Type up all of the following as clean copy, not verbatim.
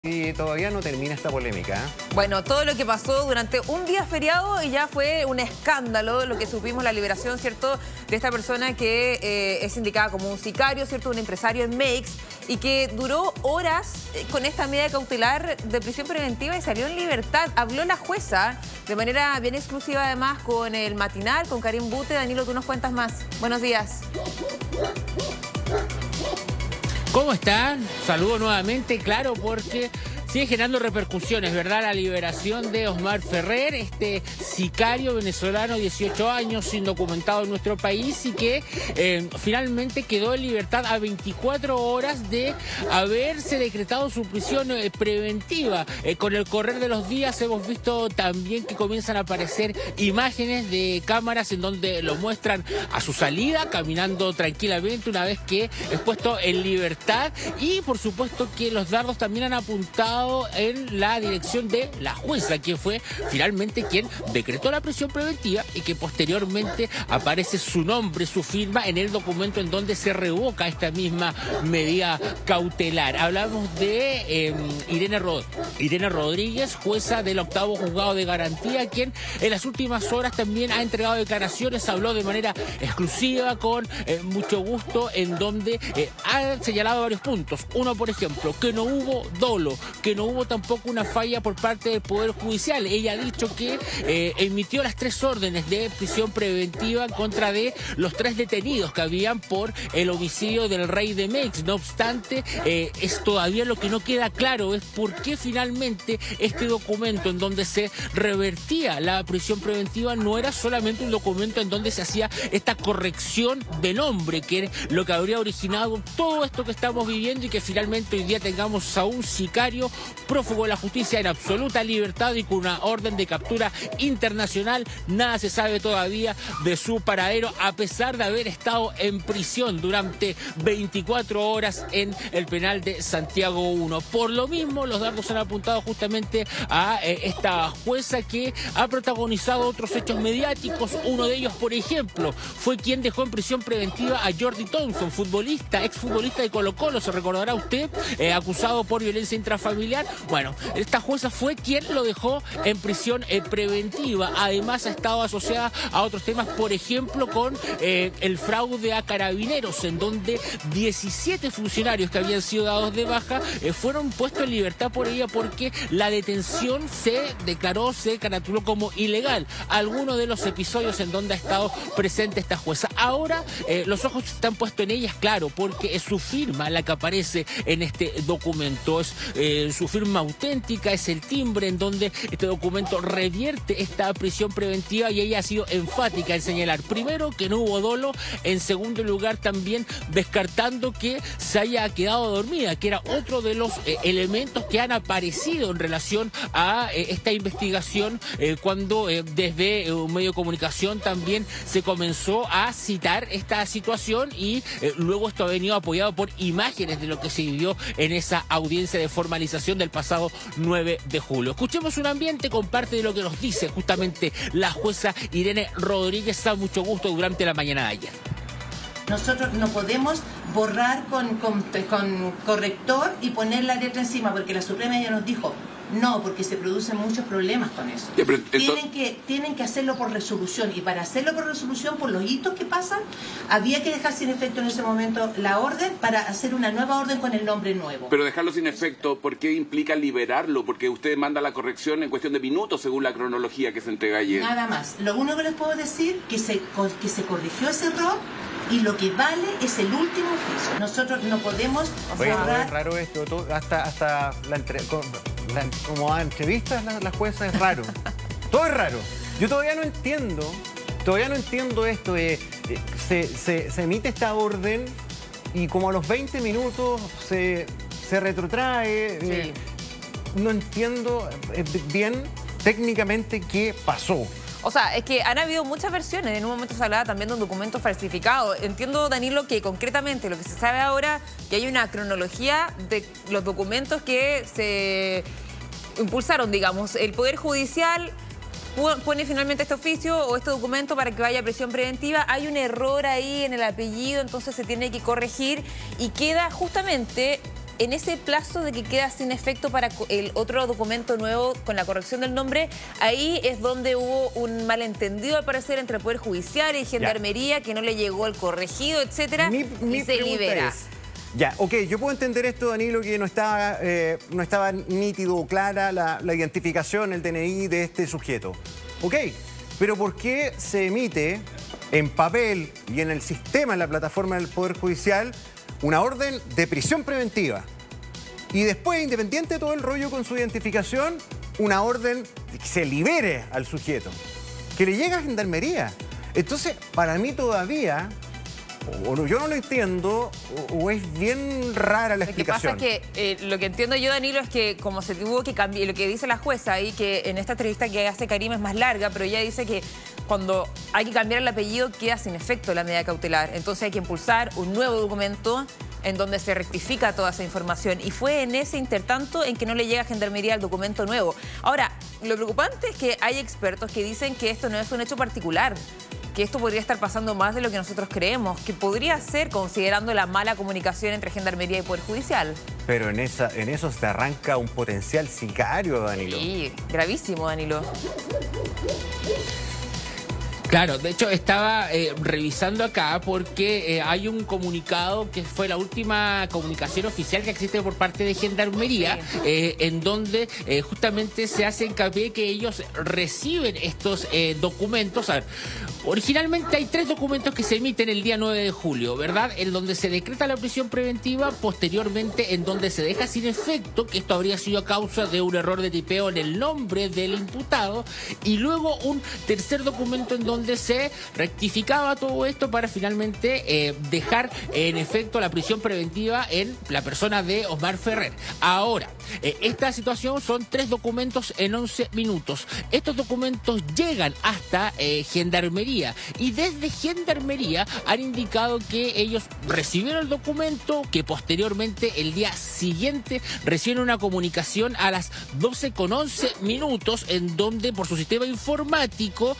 Y todavía no termina esta polémica, ¿eh? Bueno, todo lo que pasó durante un día feriado y ya fue un escándalo lo que supimos, la liberación, ¿cierto?, de esta persona que es indicada como un sicario, ¿cierto?, un empresario en Meix y que duró horas con esta medida cautelar de prisión preventiva y salió en libertad. Habló la jueza de manera bien exclusiva además con el Matinal, con Karim Bute. Danilo, tú nos cuentas más. Buenos días. ¿Cómo están? Saludo nuevamente, claro, porque sigue generando repercusiones, ¿verdad? La liberación de Osmar Ferrer, este sicario venezolano, 18 años, indocumentado en nuestro país y que finalmente quedó en libertad a 24 horas de haberse decretado su prisión preventiva. Con el correr de los días hemos visto también que comienzan a aparecer imágenes de cámaras en donde lo muestran a su salida, caminando tranquilamente una vez que es puesto en libertad, y por supuesto que los dardos también han apuntado en la dirección de la jueza, que fue finalmente quien decretó la prisión preventiva y que posteriormente aparece su nombre, su firma en el documento en donde se revoca esta misma medida cautelar. Hablamos de Irene Rodríguez, jueza del 8º Juzgado de Garantía, quien en las últimas horas también ha entregado declaraciones, habló de manera exclusiva, con mucho gusto, en donde ha señalado varios puntos. Uno, por ejemplo, que no hubo dolo, que no hubo tampoco una falla por parte del Poder Judicial. Ella ha dicho que emitió las 3 órdenes de prisión preventiva en contra de los 3 detenidos que habían por el homicidio del rey de Meix. No obstante, es todavía lo que no queda claro es por qué finalmente este documento en donde se revertía la prisión preventiva no era solamente un documento en donde se hacía esta corrección de nombre, que es lo que habría originado todo esto que estamos viviendo, y que finalmente hoy día tengamos a un sicario prófugo de la justicia en absoluta libertad y con una orden de captura internacional. Nada se sabe todavía de su paradero, a pesar de haber estado en prisión durante 24 horas en el penal de Santiago 1. Por lo mismo, los dardos han apuntado justamente a esta jueza, que ha protagonizado otros hechos mediáticos. Uno de ellos, por ejemplo, fue quien dejó en prisión preventiva a Jordi Thompson, futbolista, exfutbolista de Colo-Colo, se recordará usted, acusado por violencia intrafamiliar. Bueno, esta jueza fue quien lo dejó en prisión preventiva. Además, ha estado asociada a otros temas, por ejemplo, con el fraude a Carabineros, en donde 17 funcionarios que habían sido dados de baja fueron puestos en libertad por ella, porque la detención se caratuló como ilegal. Algunos de los episodios en donde ha estado presente esta jueza. Ahora los ojos están puestos en ellas, claro, porque es su firma la que aparece en este documento. Es su firma auténtica, es el timbre en donde este documento revierte esta prisión preventiva, y ella ha sido enfática en señalar, primero, que no hubo dolo, en segundo lugar también descartando que se haya quedado dormida, que era otro de los elementos que han aparecido en relación a esta investigación, cuando desde un medio de comunicación también se comenzó a citar esta situación, y luego esto ha venido apoyado por imágenes de lo que se vivió en esa audiencia de formalización del pasado 9 de julio. Escuchemos un ambiente con parte de lo que nos dice justamente la jueza Irene Rodríguez, a mucho gusto, durante la mañana de ayer. Nosotros no podemos borrar con corrector y poner la letra encima, porque la Suprema ya nos dijo no, porque se producen muchos problemas con eso. Ya, pero tienen que hacerlo por resolución, y para hacerlo por resolución, por los hitos que pasan, había que dejar sin efecto en ese momento la orden para hacer una nueva orden con el nombre nuevo. Pero dejarlo sin efecto, ¿por qué implica liberarlo? Porque usted manda la corrección en cuestión de minutos según la cronología que se entrega ayer. Nada más. Lo único que les puedo decir que se corrigió ese error, y lo que vale es el último oficio. Nosotros no podemos borrar. Es raro esto, hasta como a entrevistas la jueza es raro. Todo es raro. Yo todavía no entiendo esto de se emite esta orden y como a los 20 minutos se retrotrae. Sí. No entiendo bien técnicamente qué pasó. O sea, es que han habido muchas versiones. En un momento se hablaba también de un documento falsificado. Entiendo, Danilo, que concretamente lo que se sabe ahora, que hay una cronología de los documentos que se impulsaron, digamos. El Poder Judicial pone finalmente este oficio o este documento para que vaya a prisión preventiva. Hay un error ahí en el apellido, entonces se tiene que corregir y queda justamente en ese plazo de que queda sin efecto para el otro documento nuevo con la corrección del nombre, ahí es donde hubo un malentendido al parecer entre el Poder Judicial y Gendarmería, que no le llegó el corregido, etcétera, y se libera. Ya, ok, yo puedo entender esto, Danilo, que no estaba nítido o clara la identificación, el DNI de este sujeto. Ok, pero ¿por qué se emite en papel y en el sistema, en la plataforma del Poder Judicial, una orden de prisión preventiva? Y después, independiente de todo el rollo con su identificación, una orden de que se libere al sujeto, que le llega a Gendarmería. Entonces, para mí todavía, o yo no lo entiendo, o es bien rara la explicación. Lo que pasa es que lo que entiendo yo, Danilo, es que como se tuvo que cambiar, lo que dice la jueza ahí, que en esta entrevista que hace Karim es más larga, pero ella dice que cuando hay que cambiar el apellido queda sin efecto la medida cautelar. Entonces hay que impulsar un nuevo documento en donde se rectifica toda esa información. Y fue en ese intertanto en que no le llega a Gendarmería el documento nuevo. Ahora, lo preocupante es que hay expertos que dicen que esto no es un hecho particular, que esto podría estar pasando más de lo que nosotros creemos, que podría ser considerando la mala comunicación entre Gendarmería y Poder Judicial. Pero en eso se arranca un potencial sicario, Danilo. Sí, gravísimo, Danilo. Claro, de hecho estaba revisando acá porque hay un comunicado que fue la última comunicación oficial que existe por parte de Gendarmería, sí, en donde justamente se hace hincapié que ellos reciben estos documentos. A ver, originalmente hay 3 documentos que se emiten el día 9 de julio, ¿verdad? En donde se decreta la prisión preventiva, posteriormente en donde se deja sin efecto, que esto habría sido a causa de un error de tipeo en el nombre del imputado, y luego un tercer documento en donde se rectificaba todo esto para finalmente dejar en efecto la prisión preventiva en la persona de Osmar Ferrer. Ahora, esta situación son 3 documentos en 11 minutos. Estos documentos llegan hasta Gendarmería y desde Gendarmería han indicado que ellos recibieron el documento, que posteriormente el día siguiente reciben una comunicación a las 12:11 en donde por su sistema informático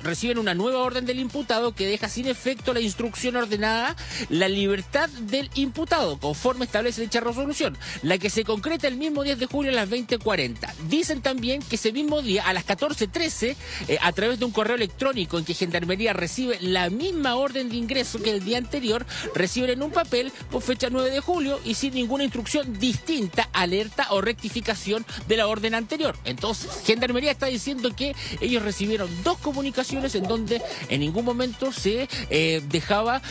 reciben una nueva orden del imputado que deja sin efecto la instrucción ordenada la libertad del imputado, conforme establece dicha resolución, la que se concreta el mismo 10 de julio a las 20:40. Dicen también que ese mismo día, a las 14:13, a través de un correo electrónico en que Gendarmería recibe la misma orden de ingreso que el día anterior, reciben en un papel con fecha 9 de julio y sin ninguna instrucción distinta, alerta o rectificación de la orden anterior. Entonces, Gendarmería está diciendo que ellos recibieron 2 comunicaciones en donde en ningún momento se dejaba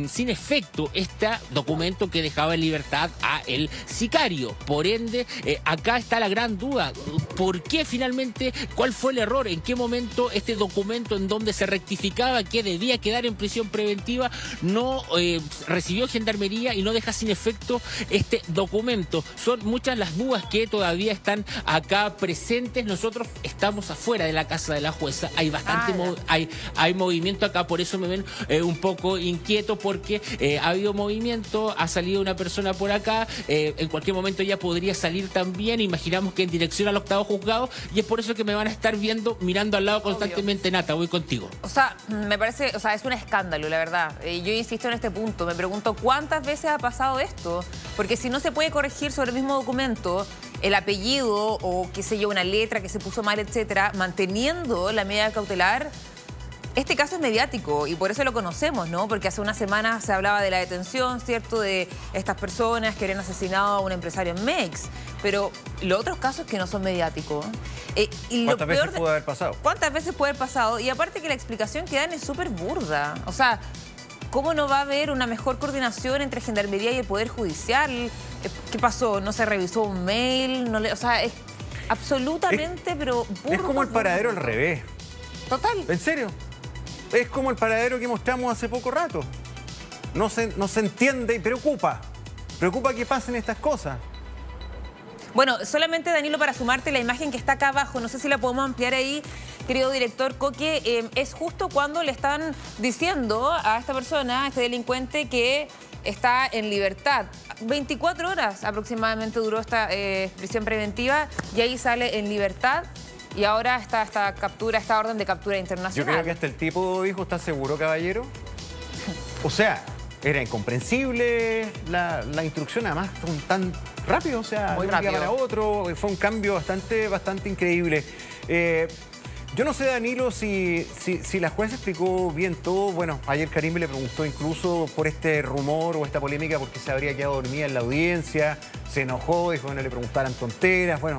sin efecto este documento que dejaba en libertad a el sicario. Por ende, acá está la gran duda. ¿Por qué finalmente? ¿Cuál fue el error? ¿En qué momento este documento en donde se rectificaba que debía quedar en prisión preventiva no recibió Gendarmería y no deja sin efecto este documento? Son muchas las dudas que todavía están acá presentes. Nosotros estamos afuera de la casa de la jueza. Hay bastante hay movimiento acá, por eso me ven un poco inquieto, porque ha habido movimiento, ha salido una persona por acá, en cualquier momento ya podría salir también, imaginamos que en dirección al 8º juzgado, y es por eso que me van a estar viendo, mirando al lado constantemente. Obvio. Nata, voy contigo. O sea, me parece, o sea, es un escándalo, la verdad. Yo insisto en este punto, me pregunto cuántas veces ha pasado esto, porque si no se puede corregir sobre el mismo documento el apellido o qué sé yo, una letra que se puso mal, etcétera, manteniendo la medida cautelar. Este caso es mediático y por eso lo conocemos, ¿no? Porque hace unas semanas se hablaba de la detención, ¿cierto?, de estas personas que habían asesinado a un empresario en Mex. Pero los otros casos que no son mediáticos. ¿Cuántas veces puede haber pasado? ¿Cuántas veces puede haber pasado? Y aparte que la explicación que dan es súper burda. O sea, ¿cómo no va a haber una mejor coordinación entre Gendarmería y el Poder Judicial? ¿Qué pasó? ¿No se revisó un mail? O sea, es absolutamente, pero burdo. Es como el paradero al revés. Total. ¿En serio? Es como el paradero que mostramos hace poco rato. No se entiende y preocupa. Preocupa que pasen estas cosas. Bueno, solamente, Danilo, para sumarte la imagen que está acá abajo, no sé si la podemos ampliar ahí, querido director Coque, es justo cuando le están diciendo a esta persona, a este delincuente, que está en libertad. 24 horas aproximadamente duró esta prisión preventiva y ahí sale en libertad. Y ahora está esta orden de captura internacional. Yo creo que hasta el tipo dijo, ¿está seguro, caballero? O sea, era incomprensible la instrucción, además tan rápido, o sea, muy de un día rápido. para otro, fue un cambio bastante increíble. Yo no sé, Danilo, si la jueza explicó bien todo. Bueno, ayer Karim le preguntó incluso por este rumor o esta polémica porque se habría quedado dormida en la audiencia, se enojó, dijo que no le preguntaran tonteras. Bueno,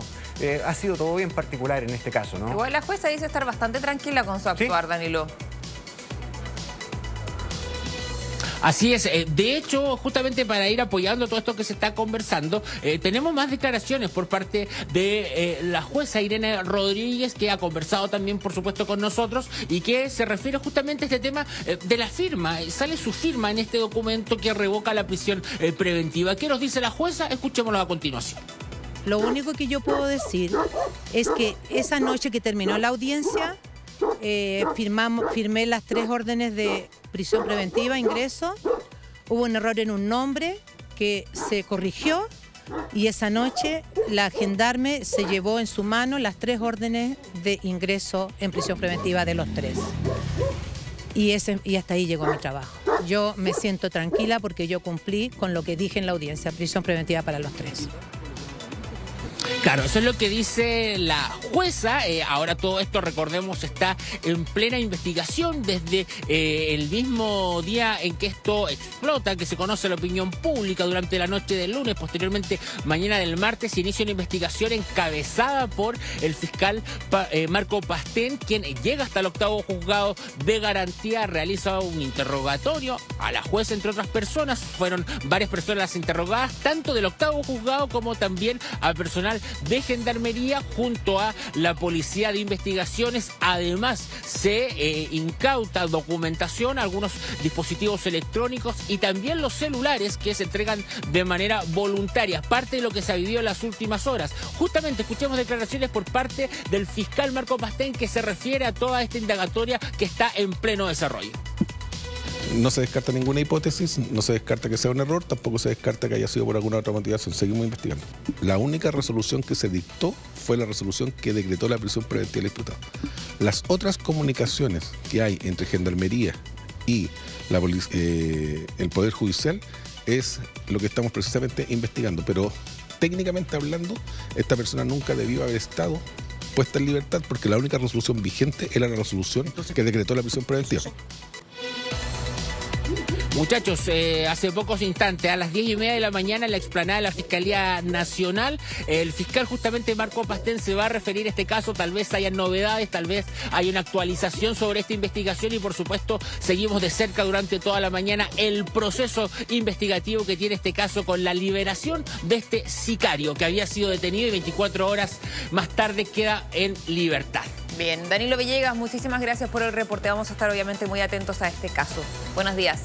ha sido todo bien particular en este caso, ¿no? Igual la jueza dice estar bastante tranquila con su actuar, Danilo. Así es. De hecho, justamente para ir apoyando todo esto que se está conversando, tenemos más declaraciones por parte de la jueza Irene Rodríguez, que ha conversado también, por supuesto, con nosotros y que se refiere justamente a este tema de la firma. Sale su firma en este documento que revoca la prisión preventiva. ¿Qué nos dice la jueza? Escuchémoslo a continuación. Lo único que yo puedo decir es que esa noche que terminó la audiencia, firmé las 3 órdenes de prisión preventiva, ingreso. Hubo un error en un nombre que se corrigió y esa noche la gendarme se llevó en su mano las 3 órdenes de ingreso en prisión preventiva de los 3. Y hasta ahí llegó mi trabajo. Yo me siento tranquila porque yo cumplí con lo que dije en la audiencia, prisión preventiva para los 3. Claro, eso es lo que dice la jueza. Ahora todo esto, recordemos, está en plena investigación desde el mismo día en que esto explota, que se conoce la opinión pública durante la noche del lunes. Posteriormente, mañana del martes, se inicia una investigación encabezada por el fiscal Marco Pastén, quien llega hasta el 8º juzgado de garantía, realiza un interrogatorio a la jueza, entre otras personas. Fueron varias personas las interrogadas, tanto del 8º juzgado como también a personal de Gendarmería junto a la Policía de Investigaciones. Además, se incauta documentación, algunos dispositivos electrónicos y también los celulares que se entregan de manera voluntaria, parte de lo que se ha vivido en las últimas horas. Justamente escuchemos declaraciones por parte del fiscal Marco Pastén, que se refiere a toda esta indagatoria que está en pleno desarrollo. No se descarta ninguna hipótesis, no se descarta que sea un error, tampoco se descarta que haya sido por alguna otra motivación. Seguimos investigando. La única resolución que se dictó fue la resolución que decretó la prisión preventiva del imputado. Las otras comunicaciones que hay entre Gendarmería y el Poder Judicial es lo que estamos precisamente investigando. Pero técnicamente hablando, esta persona nunca debió haber estado puesta en libertad porque la única resolución vigente era la resolución que decretó la prisión preventiva. Muchachos, hace pocos instantes, a las 10:30 de la mañana, en la explanada de la Fiscalía Nacional, el fiscal justamente Marco Pastén se va a referir a este caso. Tal vez haya novedades, tal vez haya una actualización sobre esta investigación y, por supuesto, seguimos de cerca durante toda la mañana el proceso investigativo que tiene este caso con la liberación de este sicario que había sido detenido y 24 horas más tarde queda en libertad. Bien, Danilo Villegas, muchísimas gracias por el reporte. Vamos a estar obviamente muy atentos a este caso. Buenos días.